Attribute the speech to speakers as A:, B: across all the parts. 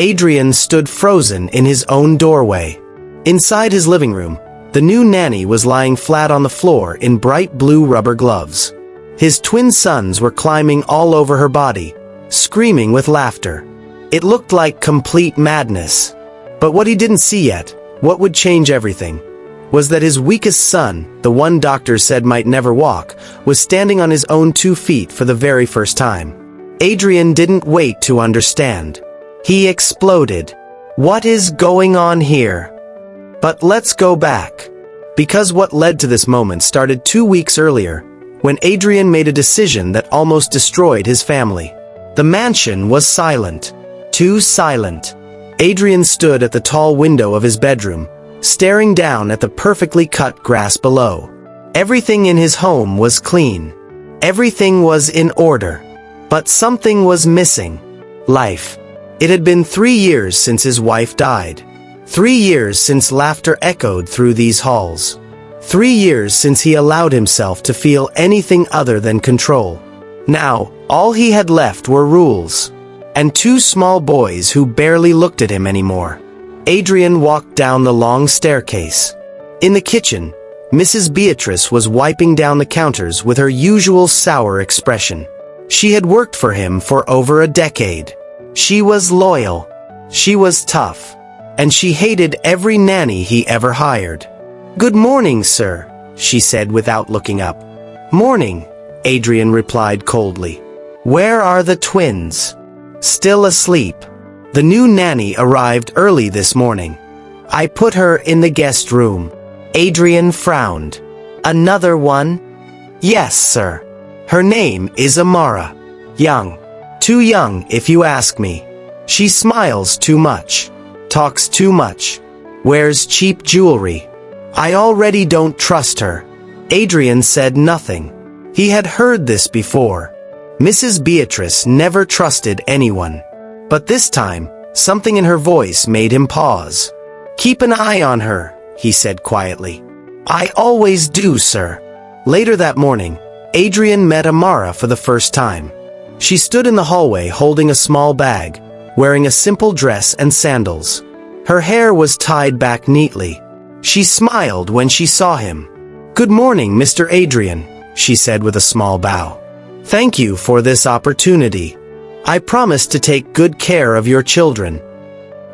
A: Adrien stood frozen in his own doorway. Inside his living room, the new nanny was lying flat on the floor in bright blue rubber gloves. His twin sons were climbing all over her body, screaming with laughter. It looked like complete madness. But what he didn't see yet, what would change everything, was that his weakest son, the one doctors said might never walk, was standing on his own 2 feet for the very first time. Adrien didn't wait to understand. He exploded. What is going on here? But let's go back. Because what led to this moment started 2 weeks earlier, when Adrien made a decision that almost destroyed his family. The mansion was silent. Too silent. Adrien stood at the tall window of his bedroom, staring down at the perfectly cut grass below. Everything in his home was clean. Everything was in order. But something was missing. Life. It had been 3 years since his wife died. 3 years since laughter echoed through these halls. 3 years since he allowed himself to feel anything other than control. Now, all he had left were rules. And 2 small boys who barely looked at him anymore. Adrien walked down the long staircase. In the kitchen, Mrs. Beatrice was wiping down the counters with her usual sour expression. She had worked for him for over a decade. She was loyal. She was tough. And she hated every nanny he ever hired. "Good morning, sir," she said without looking up. "Morning," Adrien replied coldly. "Where are the twins?" "Still asleep. The new nanny arrived early this morning. I put her in the guest room." Adrien frowned. "Another one?" "Yes, sir. Her name is Amara. Young. Too young, if you ask me. She smiles too much. Talks too much. Wears cheap jewelry. I already don't trust her." Adrien said nothing. He had heard this before. Mrs. Beatrice never trusted anyone. But this time, something in her voice made him pause. "Keep an eye on her," he said quietly. "I always do, sir." Later that morning, Adrien met Amara for the first time. She stood in the hallway holding a small bag, wearing a simple dress and sandals. Her hair was tied back neatly. She smiled when she saw him. "Good morning, Mr. Adrien," she said with a small bow. "Thank you for this opportunity. I promise to take good care of your children."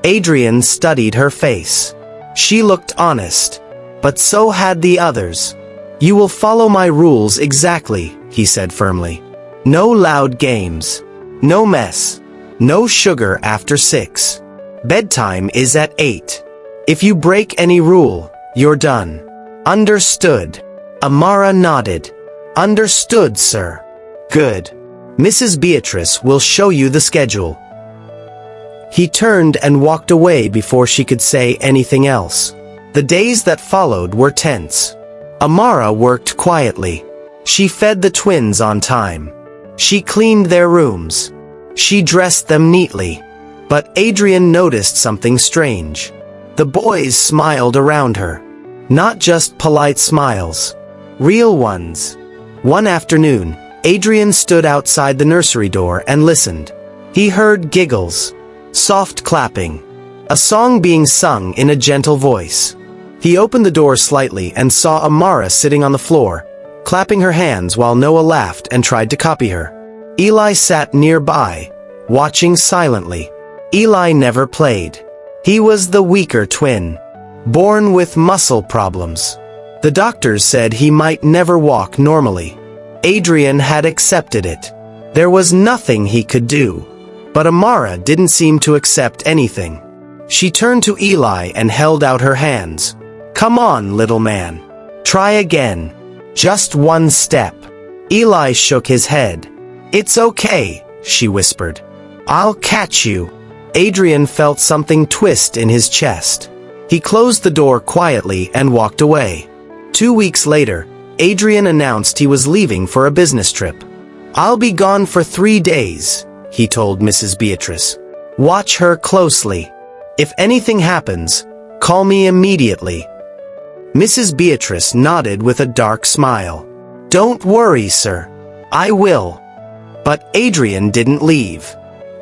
A: Adrien studied her face. She looked honest. But so had the others. "You will follow my rules exactly," he said firmly. "No loud games. No mess. No sugar after 6. Bedtime is at 8. If you break any rule, you're done. Understood?" Amara nodded. "Understood, sir." "Good. Mrs. Beatrice will show you the schedule." He turned and walked away before she could say anything else. The days that followed were tense. Amara worked quietly. She fed the twins on time. She cleaned their rooms. She dressed them neatly. But Adrien noticed something strange. The boys smiled around her. Not just polite smiles. Real ones. One afternoon, Adrien stood outside the nursery door and listened. He heard giggles. Soft clapping. A song being sung in a gentle voice. He opened the door slightly and saw Amara sitting on the floor, clapping her hands while Noah laughed and tried to copy her. Eli sat nearby, watching silently. Eli never played. He was the weaker twin, born with muscle problems. The doctors said he might never walk normally. Adrien had accepted it. There was nothing he could do. But Amara didn't seem to accept anything. She turned to Eli and held out her hands. "Come on, little man. Try again. Just one step." Eli shook his head. "It's okay," she whispered. "I'll catch you." Adrien felt something twist in his chest. He closed the door quietly and walked away. 2 weeks later, Adrien announced he was leaving for a business trip. "I'll be gone for 3 days," he told Mrs. Beatrice. "Watch her closely. If anything happens, call me immediately." Mrs. Beatrice nodded with a dark smile. "Don't worry, sir. I will." But Adrien didn't leave.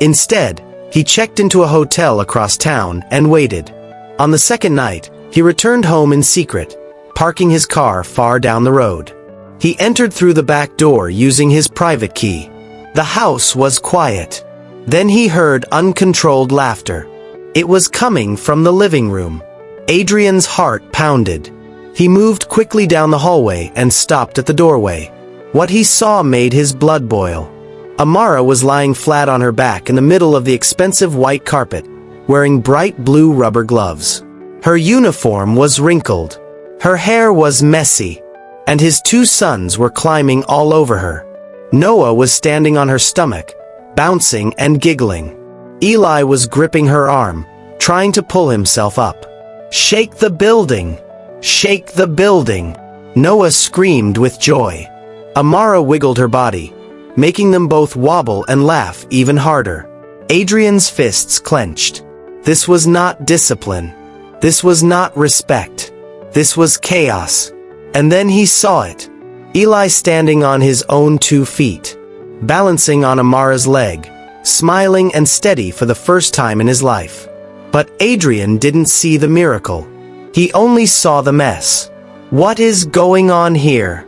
A: Instead, He checked into a hotel across town and waited. On the second night, he returned home in secret, parking his car far down the road. He entered through the back door using his private key. The house was quiet. Then he heard uncontrolled laughter. It was coming from the living room. Adrien's heart pounded. He moved quickly down the hallway and stopped at the doorway. What he saw made his blood boil. Amara was lying flat on her back in the middle of the expensive white carpet, wearing bright blue rubber gloves. Her uniform was wrinkled. Her hair was messy, and his two sons were climbing all over her. Noah was standing on her stomach, bouncing and giggling. Eli was gripping her arm, trying to pull himself up. "Shake the building! Shake the building!" Noah screamed with joy. Amara wiggled her body, making them both wobble and laugh even harder. Adrien's fists clenched. This was not discipline. This was not respect. This was chaos. And then he saw it. Eli standing on his own 2 feet, balancing on Amara's leg, smiling and steady for the first time in his life. But Adrien didn't see the miracle. He only saw the mess. "What is going on here?"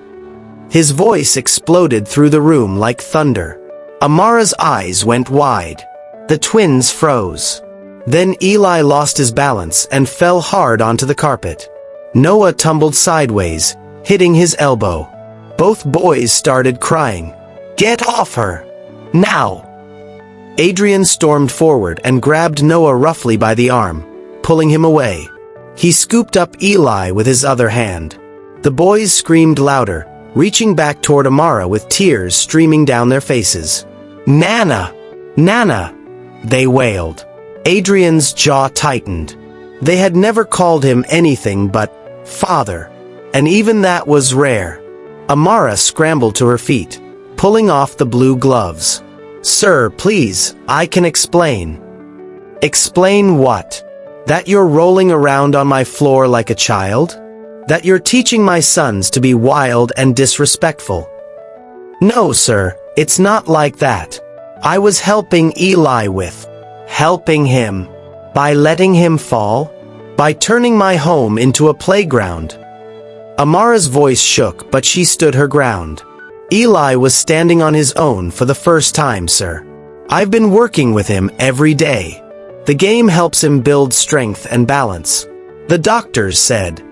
A: His voice exploded through the room like thunder. Amara's eyes went wide. The twins froze. Then Eli lost his balance and fell hard onto the carpet. Noah tumbled sideways, hitting his elbow. Both boys started crying. "Get off her! Now!" Adrien stormed forward and grabbed Noah roughly by the arm, pulling him away. He scooped up Eli with his other hand. The boys screamed louder, reaching back toward Amara with tears streaming down their faces. "Nana! Nana!" they wailed. Adrien's jaw tightened. They had never called him anything but father, and even that was rare. Amara scrambled to her feet, pulling off the blue gloves. "Sir, please, I can explain." "Explain what? That you're rolling around on my floor like a child? That you're teaching my sons to be wild and disrespectful?" "No, sir, it's not like that. I was helping Eli with..." "Helping him? By letting him fall? By turning my home into a playground?" Amara's voice shook, but she stood her ground. "Eli was standing on his own for the first time, sir. I've been working with him every day. The game helps him build strength and balance. The doctors said..."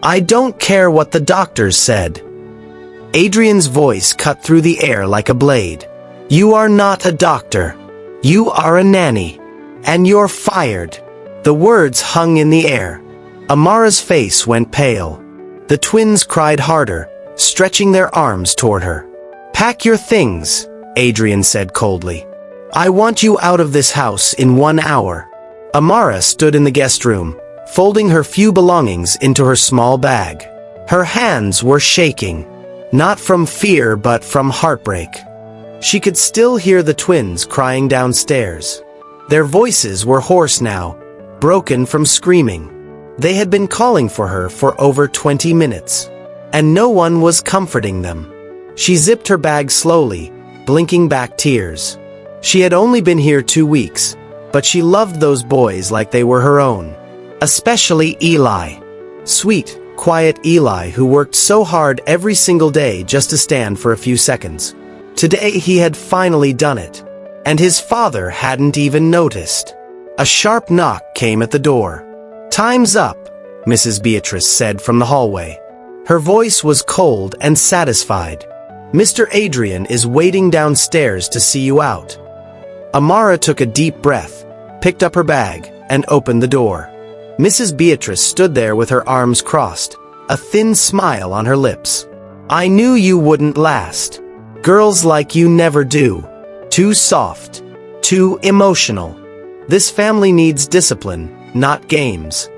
A: "I don't care what the doctors said." Adrien's voice cut through the air like a blade. "You are not a doctor. You are a nanny. And you're fired." The words hung in the air. Amara's face went pale. The twins cried harder, stretching their arms toward her. "Pack your things," Adrien said coldly. "I want you out of this house in 1 hour." Amara stood in the guest room, folding her few belongings into her small bag. Her hands were shaking, not from fear but from heartbreak. She could still hear the twins crying downstairs. Their voices were hoarse now, broken from screaming. They had been calling for her for over 20 minutes, and no one was comforting them. She zipped her bag slowly, blinking back tears. She had only been here 2 weeks, but she loved those boys like they were her own. Especially Eli. Sweet, quiet Eli who worked so hard every single day just to stand for a few seconds. Today he had finally done it, and his father hadn't even noticed. A sharp knock came at the door. "Time's up," Mrs. Beatrice said from the hallway. Her voice was cold and satisfied. "Mr. Adrien is waiting downstairs to see you out." Amara took a deep breath, picked up her bag, and opened the door. Mrs. Beatrice stood there with her arms crossed, a thin smile on her lips. "I knew you wouldn't last. Girls like you never do. Too soft. Too emotional. This family needs discipline, not games."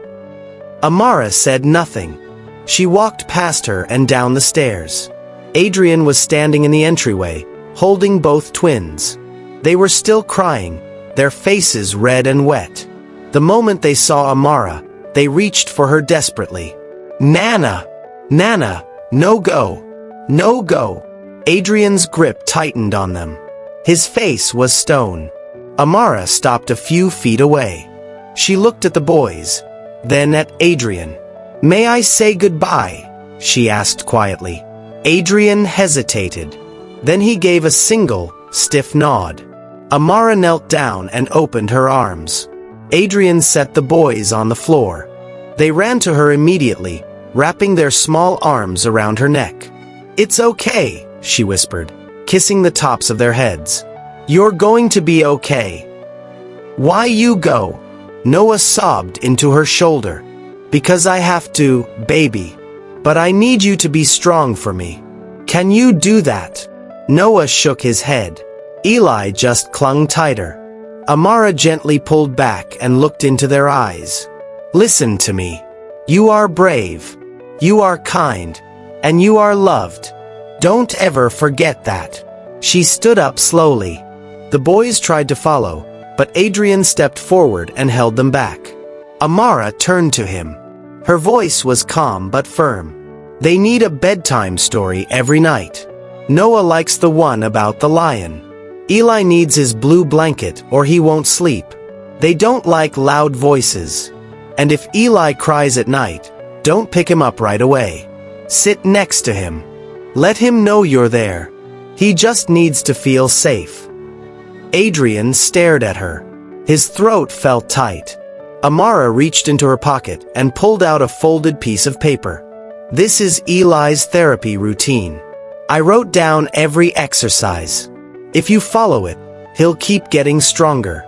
A: Amara said nothing. She walked past her and down the stairs. Adrien was standing in the entryway, holding both twins. They were still crying, their faces red and wet. The moment they saw Amara, they reached for her desperately. "Nana! Nana! No go! No go!" Adrien's grip tightened on them. His face was stone. Amara stopped a few feet away. She looked at the boys, then at Adrien. "May I say goodbye?" she asked quietly. Adrien hesitated. Then he gave a single, stiff nod. Amara knelt down and opened her arms. Adrien set the boys on the floor. They ran to her immediately, wrapping their small arms around her neck. "It's okay," she whispered, kissing the tops of their heads. "You're going to be okay." "Why you go?" Noah sobbed into her shoulder. "Because I have to, baby. But I need you to be strong for me. Can you do that?" Noah shook his head. Eli just clung tighter. Amara gently pulled back and looked into their eyes. "Listen to me. You are brave. You are kind. And you are loved. Don't ever forget that." She stood up slowly. The boys tried to follow, but Adrien stepped forward and held them back. Amara turned to him. Her voice was calm but firm. "They need a bedtime story every night. Noah likes the one about the lion. Eli needs his blue blanket or he won't sleep. They don't like loud voices. And if Eli cries at night, don't pick him up right away. Sit next to him. Let him know you're there. He just needs to feel safe." Adrien stared at her. His throat felt tight. Amara reached into her pocket and pulled out a folded piece of paper. "This is Eli's therapy routine. I wrote down every exercise. If you follow it, he'll keep getting stronger.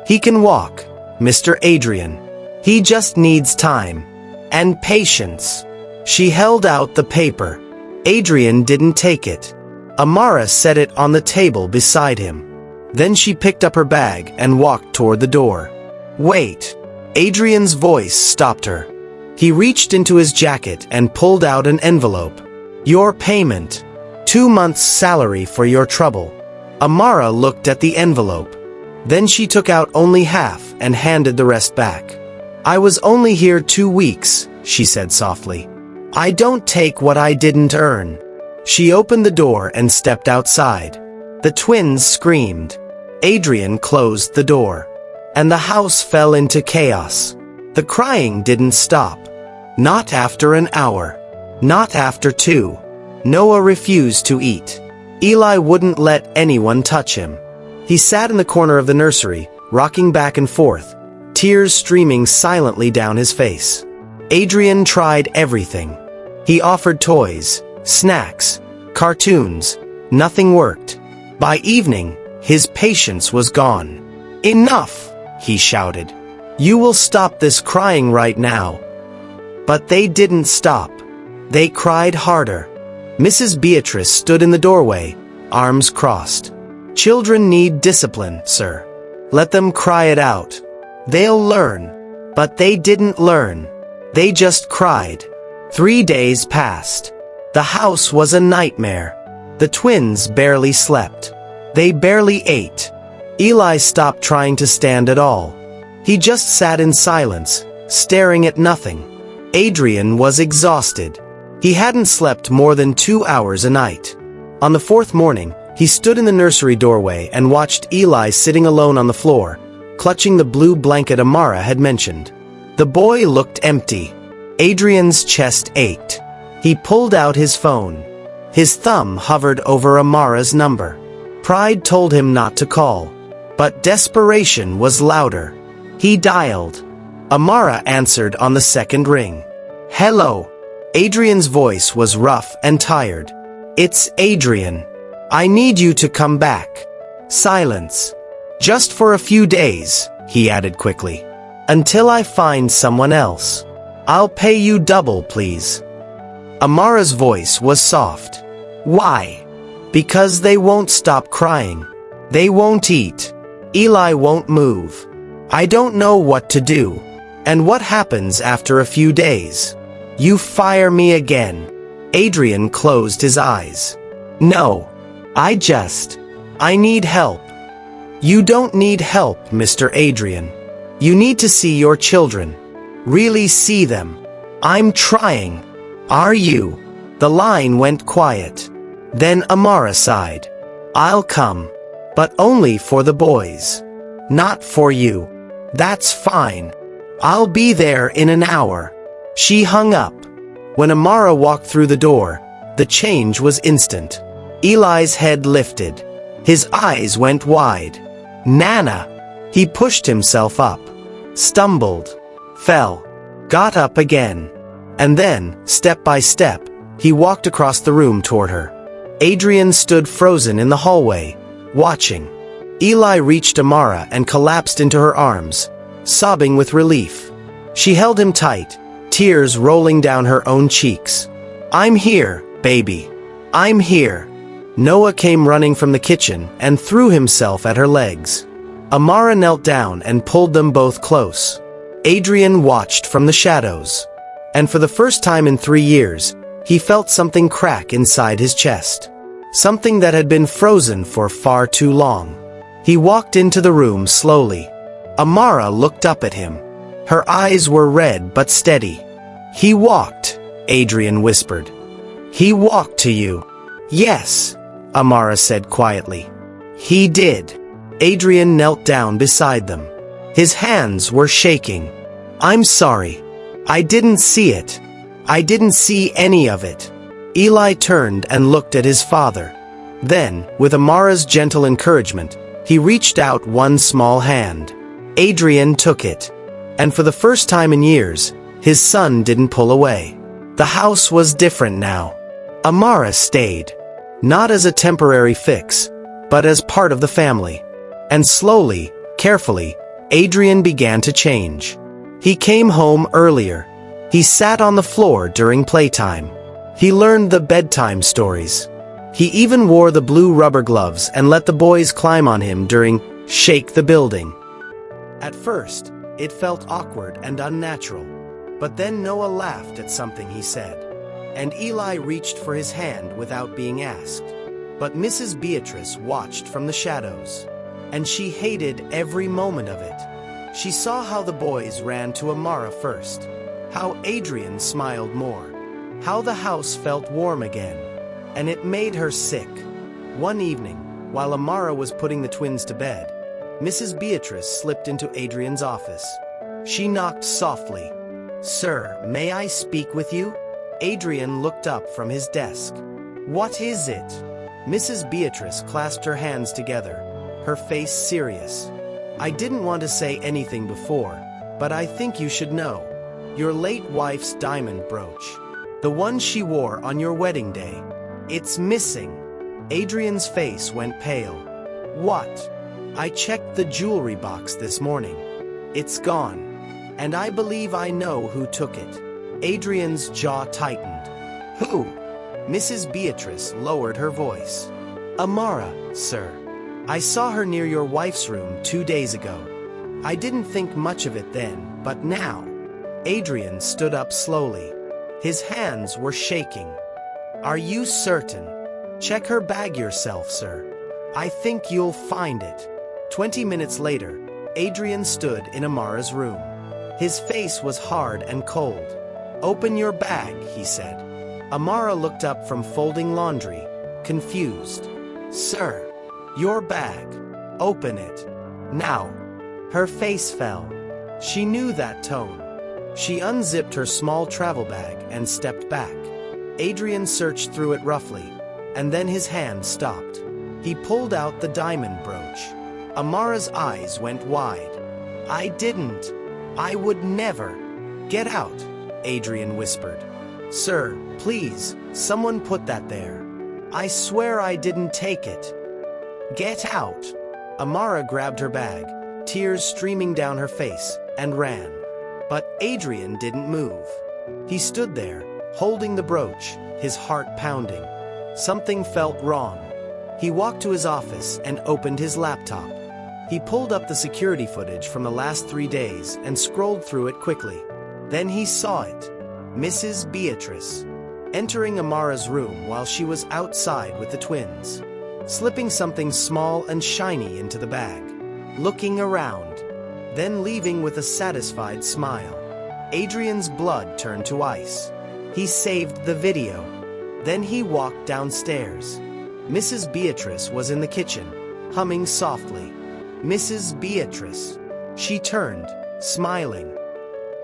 A: He can walk, Mr. Adrien. He just needs time. And patience." She held out the paper. Adrien didn't take it. Amara set it on the table beside him. Then she picked up her bag and walked toward the door. "Wait." Adrien's voice stopped her. He reached into his jacket and pulled out an envelope. "Your payment. 2 months' salary for your trouble." Amara looked at the envelope. Then she took out only half and handed the rest back. "I was only here 2 weeks," she said softly. "I don't take what I didn't earn." She opened the door and stepped outside. The twins screamed. Adrien closed the door. And the house fell into chaos. The crying didn't stop. Not after an hour. Not after 2. Noah refused to eat. Eli wouldn't let anyone touch him. He sat in the corner of the nursery, rocking back and forth, tears streaming silently down his face. Adrien tried everything. He offered toys, snacks, cartoons. Nothing worked. By evening, his patience was gone. "Enough!" he shouted. "You will stop this crying right now." But they didn't stop. They cried harder. Mrs. Beatrice stood in the doorway, arms crossed. "Children need discipline, sir. Let them cry it out. They'll learn." But they didn't learn. They just cried. 3 days passed. The house was a nightmare. The twins barely slept. They barely ate. Eli stopped trying to stand at all. He just sat in silence, staring at nothing. Adrien was exhausted. He hadn't slept more than 2 hours a night. On the 4th morning, he stood in the nursery doorway and watched Eli sitting alone on the floor, clutching the blue blanket Amara had mentioned. The boy looked empty. Adrien's chest ached. He pulled out his phone. His thumb hovered over Amara's number. Pride told him not to call. But desperation was louder. He dialed. Amara answered on the 2nd ring. "Hello." Adrien's voice was rough and tired. "It's Adrien. I need you to come back." Silence. "Just for a few days," he added quickly. "Until I find someone else. I'll pay you double, please." Amara's voice was soft. "Why?" "Because they won't stop crying. They won't eat. Eli won't move. I don't know what to do. And what happens after a few days? You fire me again." Adrien closed his eyes. "No. I need help." "You don't need help, Mr. Adrien. You need to see your children. Really see them." "I'm trying." "Are you?" The line went quiet. Then Amara sighed. "I'll come. But only for the boys. Not for you. That's fine. I'll be there in an hour. She hung up. When Amara walked through the door, the change was instant. Eli's head lifted. His eyes went wide. Nana! He pushed himself up, stumbled, fell, got up again. And then, step by step, he walked across the room toward her. Adrien stood frozen in the hallway, watching. Eli reached Amara and collapsed into her arms, sobbing with relief. She held him tight, tears rolling down her own cheeks. "I'm here, baby. I'm here." Noah came running from the kitchen and threw himself at her legs. Amara knelt down and pulled them both close. Adrien watched from the shadows. And for the first time in 3 years, he felt something crack inside his chest. Something that had been frozen for far too long. He walked into the room slowly. Amara looked up at him. Her eyes were red but steady. "He walked," Adrien whispered. "He walked to you." "Yes," Amara said quietly. "He did." Adrien knelt down beside them. His hands were shaking. "I'm sorry. I didn't see it. I didn't see any of it." Eli turned and looked at his father. Then, with Amara's gentle encouragement, he reached out one small hand. Adrien took it. And for the first time in years, his son didn't pull away. The house was different now. Amara stayed. Not as a temporary fix, but as part of the family. And slowly, carefully, Adrien began to change. He came home earlier. He sat on the floor during playtime. He learned the bedtime stories. He even wore the blue rubber gloves and let the boys climb on him during Shake the Building. At first, it felt awkward and unnatural. But then Noah laughed at something he said. And Eli reached for his hand without being asked. But Mrs. Beatrice watched from the shadows. And she hated every moment of it. She saw how the boys ran to Amara first. How Adrien smiled more. How the house felt warm again. And it made her sick. One evening, while Amara was putting the twins to bed, Mrs. Beatrice slipped into Adrien's office. She knocked softly. "Sir, may I speak with you?" Adrien looked up from his desk. "What is it?" Mrs. Beatrice clasped her hands together, her face serious. "I didn't want to say anything before, but I think you should know. Your late wife's diamond brooch. The one she wore on your wedding day. It's missing." Adrien's face went pale. "What?" "I checked the jewelry box this morning. It's gone. And I believe I know who took it." Adrien's jaw tightened. "Who?" Mrs. Beatrice lowered her voice. "Amara, sir. I saw her near your wife's room 2 days ago. I didn't think much of it then, but now." Adrien stood up slowly. His hands were shaking. "Are you certain? Check her bag yourself, sir. I think you'll find it." 20 minutes later, Adrien stood in Amara's room. His face was hard and cold. "Open your bag," he said. Amara looked up from folding laundry, confused. "Sir, your bag. Open it. Now." Her face fell. She knew that tone. She unzipped her small travel bag and stepped back. Adrien searched through it roughly, and then his hand stopped. He pulled out the diamond brooch. Amara's eyes went wide. "I didn't. I would never." "Get out," Adrien whispered. "Sir, please, someone put that there. I swear I didn't take it." "Get out." Amara grabbed her bag, tears streaming down her face, and ran. But Adrien didn't move. He stood there, holding the brooch, his heart pounding. Something felt wrong. He walked to his office and opened his laptop. He pulled up the security footage from the last 3 days and scrolled through it quickly. Then he saw it. Mrs. Beatrice, entering Amara's room while she was outside with the twins, slipping something small and shiny into the bag, looking around, then leaving with a satisfied smile. Adrien's blood turned to ice. He saved the video. Then he walked downstairs. Mrs. Beatrice was in the kitchen, humming softly. Mrs. Beatrice. She turned, smiling.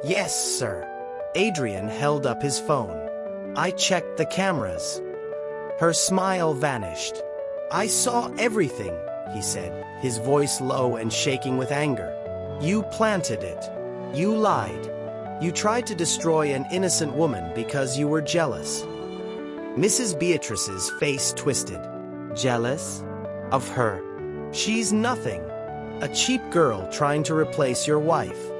A: Yes, sir. Adrien held up his phone. I checked the cameras. Her smile vanished. I saw everything, he said, his voice low and shaking with anger. You planted it. You lied. You tried to destroy an innocent woman because you were jealous. Mrs. Beatrice's face twisted. Jealous? Of her. She's nothing. A cheap girl trying to replace your wife.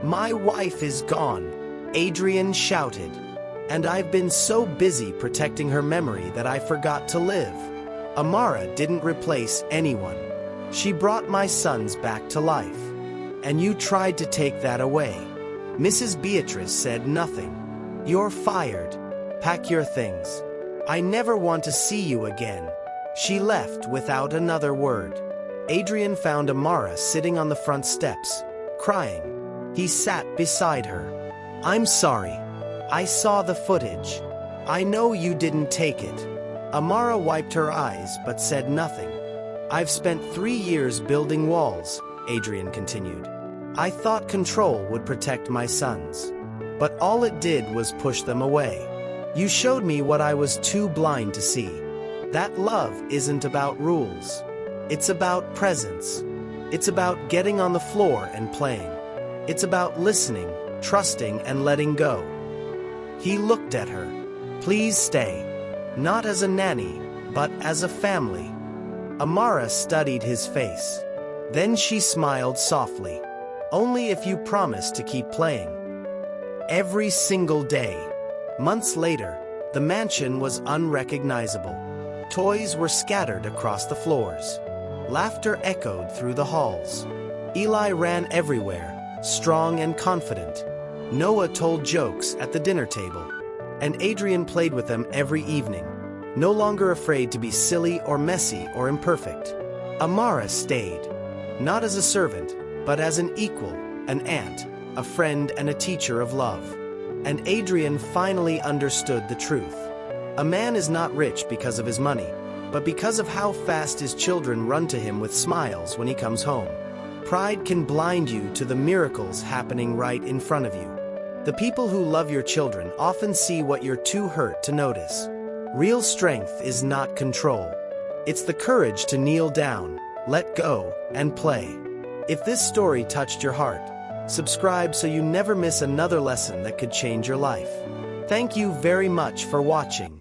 A: My wife is gone, Adrien shouted. And I've been so busy protecting her memory that I forgot to live. Amara didn't replace anyone. She brought my sons back to life. And you tried to take that away. Mrs. Beatrice said nothing. You're fired. Pack your things. I never want to see you again. She left without another word. Adrien found Amara sitting on the front steps, crying. He sat beside her. I'm sorry. I saw the footage. I know you didn't take it. Amara wiped her eyes but said nothing. I've spent 3 years building walls, Adrien continued. I thought control would protect my sons. But all it did was push them away. You showed me what I was too blind to see. That love isn't about rules. It's about presence. It's about getting on the floor and playing. It's about listening, trusting, and letting go. He looked at her. Please stay. Not as a nanny, but as a family. Amara studied his face. Then she smiled softly. Only if you promise to keep playing. Every single day. Months later, the mansion was unrecognizable. Toys were scattered across the floors. Laughter echoed through the halls. Eli ran everywhere, strong and confident. Noah told jokes at the dinner table. And Adrien played with them every evening, no longer afraid to be silly or messy or imperfect. Amara stayed, not as a servant, but as an equal, an aunt, a friend, and a teacher of love. And Adrien finally understood the truth. A man is not rich because of his money, but because of how fast his children run to him with smiles when he comes home. Pride can blind you to the miracles happening right in front of you. The people who love your children often see what you're too hurt to notice. Real strength is not control. It's the courage to kneel down, let go, and play. If this story touched your heart, subscribe so you never miss another lesson that could change your life. Thank you very much for watching.